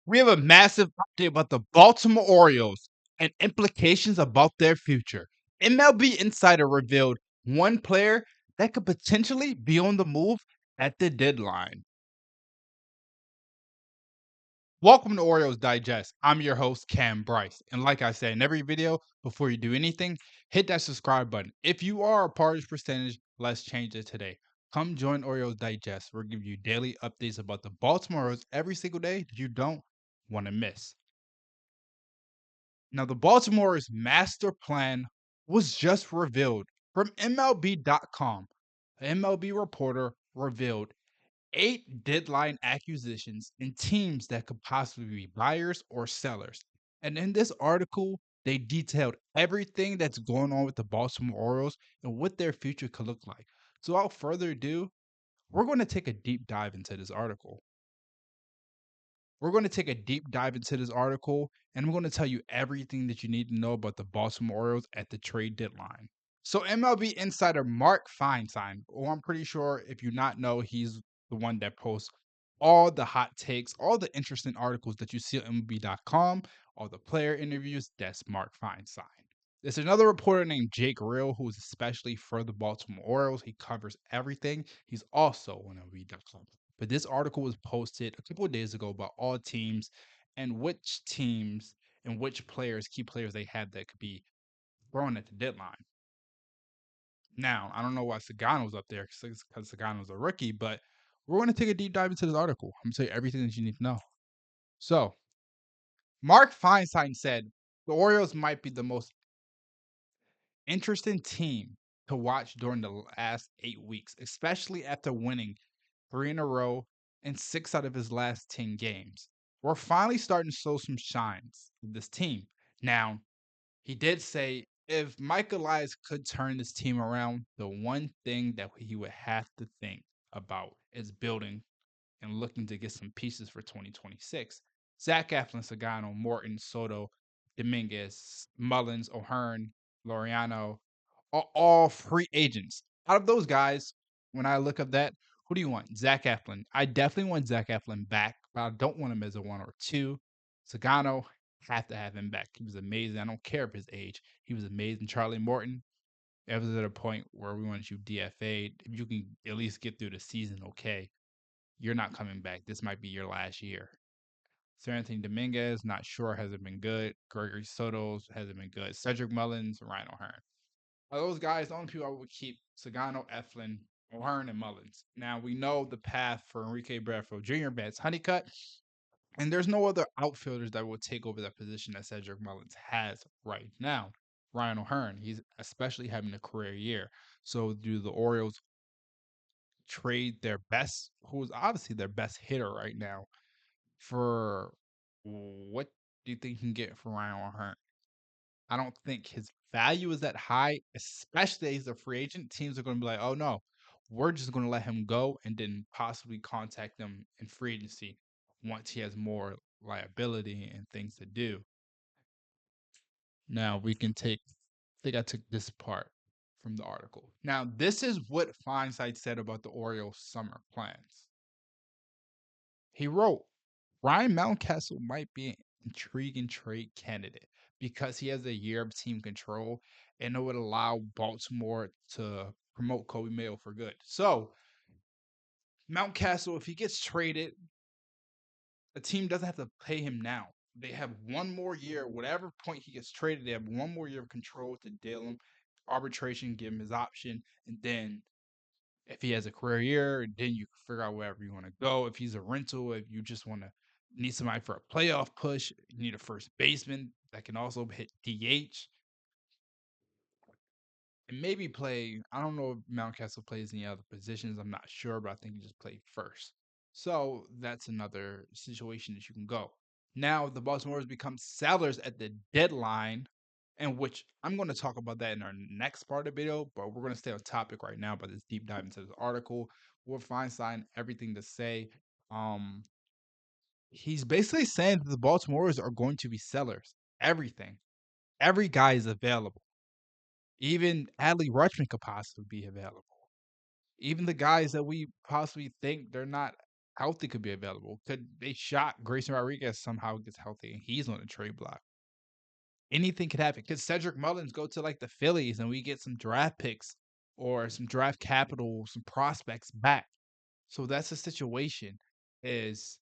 We have a massive update about the Baltimore Orioles and implications about their future. MLB Insider revealed one player that could potentially be on the move at the deadline. Welcome to Orioles Digest. I'm your host, Kam Brice. And like I said in every video, before you do anything, hit that subscribe button. If you are a part of this percentage, let's change it today. Come join Orioles Digest. We'll give you daily updates about the Baltimore Orioles every single day that you don't want to miss. Now, the Baltimore's master plan was just revealed from MLB.com. An MLB reporter revealed 8 deadline acquisitions and teams that could possibly be buyers or sellers. And in this article, they detailed everything that's going on with the Baltimore Orioles and what their future could look like. So, without further ado, we're going to take a deep dive into this article. We're going to take a deep dive into this article, and I'm going to tell you everything that you need to know about the Baltimore Orioles at the trade deadline. So, MLB insider Mark Feinstein, who I'm pretty sure if you not know, he's the one that posts all the hot takes, all the interesting articles that you see on MLB.com, all the player interviews. That's Mark Feinstein. There's another reporter named Jake Real, who is especially for the Baltimore Orioles. He covers everything. He's also on MLB.com. But this article was posted a couple of days ago about all teams and which teams and which players, key players they have that could be thrown at the deadline. Now, I don't know why Sagano's up there because Sagano's a rookie, but we're going to take a deep dive into this article. I'm going to tell you everything that you need to know. So, Mark Feinstein said the Orioles might be the most interesting team to watch during the last 8 weeks, especially after winning 3 in a row and 6 out of his last 10 games. We're finally starting to show some shines with this team. Now, he did say if Mike Elias could turn this team around, the one thing that he would have to think about is building and looking to get some pieces for 2026. Zach Eflin, Sagano, Morton, Soto, Dominguez, Mullins, O'Hearn, Laureano are all free agents. Out of those guys, when I look at that, who do you want? Zach Eflin. I definitely want Zach Eflin back, but I don't want him as a 1 or 2. Sagano, have to have him back. He was amazing. I don't care of his age. He was amazing. Charlie Morton, it was at a point where we wanted you DFA'd. If you can at least get through the season, okay. You're not coming back. This might be your last year. Sir Anthony Dominguez, not sure, hasn't been good. Gregory Soto's hasn't been good. Cedric Mullins, Ryan O'Hearn. Are those guys the only people I would keep? Sagano, Eflin, O'Hearn, and Mullins. Now we know the path for Enrique Bradfield Jr. Bats Honeycutt, and there's no other outfielders that will take over that position that Cedric Mullins has right now. Ryan O'Hearn, he's especially having a career year. So do the Orioles trade their best, who is obviously their best hitter right now, for what do you think you can get for Ryan O'Hearn? I don't think his value is that high, especially as he's a free agent. Teams are going to be like, oh no, we're just going to let him go and then possibly contact him in free agency once he has more liability and things to do. Now we can take, I think I took this part from the article. Now, this is what Feinstein said about the Orioles' summer plans. He wrote, Ryan Mountcastle might be an intriguing trade candidate because he has a year of team control and it would allow Baltimore to promote Kobe Mayo for good. So, Mountcastle, if he gets traded, a team doesn't have to pay him now. They have one more year, whatever point he gets traded, they have one more year of control to deal him, arbitration, give him his option, and then if he has a career year, then you can figure out wherever you want to go. If he's a rental, if you just want to need somebody for a playoff push, you need a first baseman that can also hit DH and maybe play. I don't know if Mountcastle plays any other positions. I'm not sure, but I think he just played first. So that's another situation that you can go. Now the Baltimore Orioles become sellers at the deadline, and which I'm going to talk about that in our next part of the video, but we're going to stay on topic right now about this deep dive into this article. We'll Feinstein everything to say. Um, he's basically saying that the Baltimore Orioles are going to be sellers. Everything, every guy is available. Even Adley Rutschman could possibly be available. Even the guys that we possibly think they're not. healthy could be available. Could they shot Grayson Rodriguez somehow gets healthy and he's on the trade block? Anything could happen. Could Cedric Mullins go to like the Phillies and we get some draft picks or some draft capital, some prospects back? So that's the situation. Is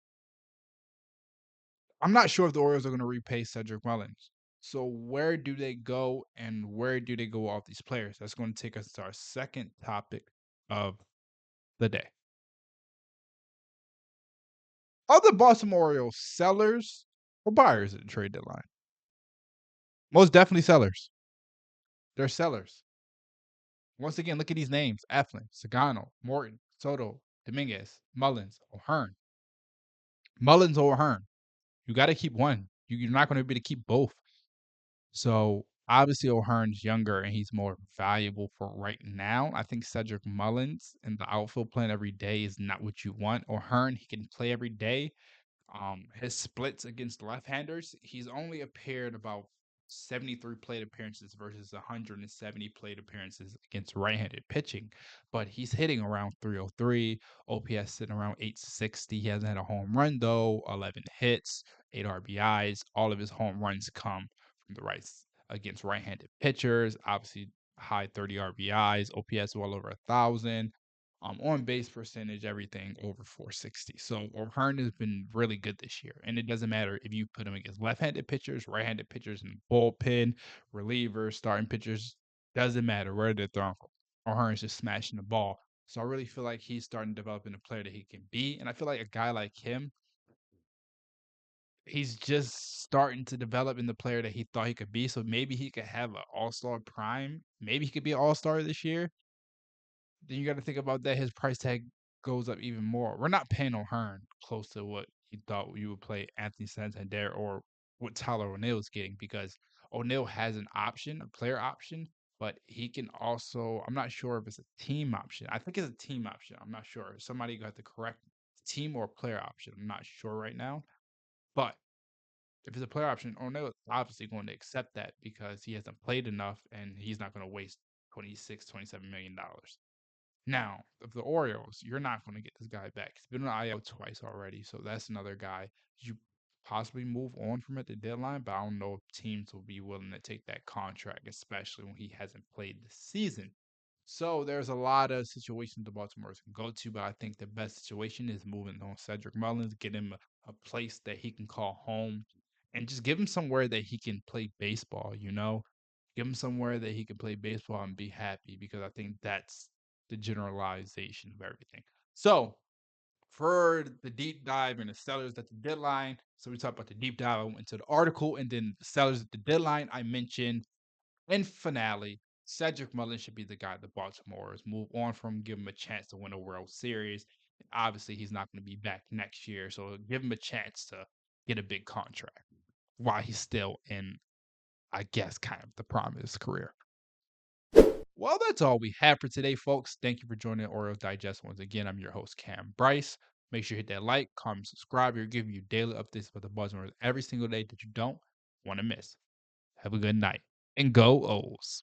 I'm not sure if the Orioles are going to repay Cedric Mullins. So where do they go and where do they go off these players? That's going to take us to our second topic of the day. Are the Baltimore Orioles sellers or buyers at the trade deadline? Most definitely sellers. They're sellers. Once again, look at these names: Eflin, Sagano, Morton, Soto, Dominguez, Mullins, O'Hearn. Mullins or O'Hearn. You got to keep one. You're not going to be able to keep both. So obviously O'Hearn's younger and he's more valuable for right now. I think Cedric Mullins in the outfield playing every day is not what you want. O'Hearn, he can play every day. His splits against left-handers, he's only appeared about 73 plate appearances versus 170 plate appearances against right-handed pitching, but he's hitting around 303, OPS sitting around 860. He hasn't had a home run though, 11 hits, 8 RBIs. All of his home runs come from the rights against right-handed pitchers. Obviously, high 30 RBIs, OPS well over 1,000. On base percentage, everything over 460. So O'Hearn has been really good this year. And it doesn't matter if you put him against left-handed pitchers, right-handed pitchers in the bullpen, relievers, starting pitchers, doesn't matter where they're thrown from. O'Hearn's just smashing the ball. So I really feel like he's starting to develop into a player that he can be. And I feel like a guy like him, he's just starting to develop in the player that he thought he could be. So maybe he could have an all-star prime. Maybe he could be an all-star this year. Then you got to think about that. His price tag goes up even more. We're not paying O'Hearn close to what you thought you would play Anthony Santander or what Tyler O'Neill is getting because O'Neill has an option, a player option, but he can also. I'm not sure if it's a team option. I think it's a team option. I'm not sure. Somebody got the correct team or player option. I'm not sure right now, but if it's a player option, O'Neill is obviously going to accept that because he hasn't played enough and he's not going to waste 26, $27 million. Now, of the Orioles, you're not going to get this guy back. He's been on IL twice already, so that's another guy you possibly move on from at the deadline. But I don't know if teams will be willing to take that contract, especially when he hasn't played this season. So there's a lot of situations the Baltimore's can go to, but I think the best situation is moving on Cedric Mullins, get him a place that he can call home, and just give him somewhere that he can play baseball. Give him somewhere that he can play baseball and be happy because I think that's the generalization of everything. So for the deep dive and the sellers at the deadline, so we talked about the deep dive. I went into the article and then the sellers at the deadline. I mentioned in finale, Cedric Mullins should be the guy the Baltimore's move on from, give him a chance to win a World Series. And obviously, he's not going to be back next year, so give him a chance to get a big contract while he's still in, I guess, kind of the prime of his career. Well, that's all we have for today, folks. Thank you for joining Orioles Digest once again. I'm your host, Kam Brice. Make sure you hit that like, comment, subscribe. We're giving you daily updates about the Baltimore every single day that you don't want to miss. Have a good night and go O's.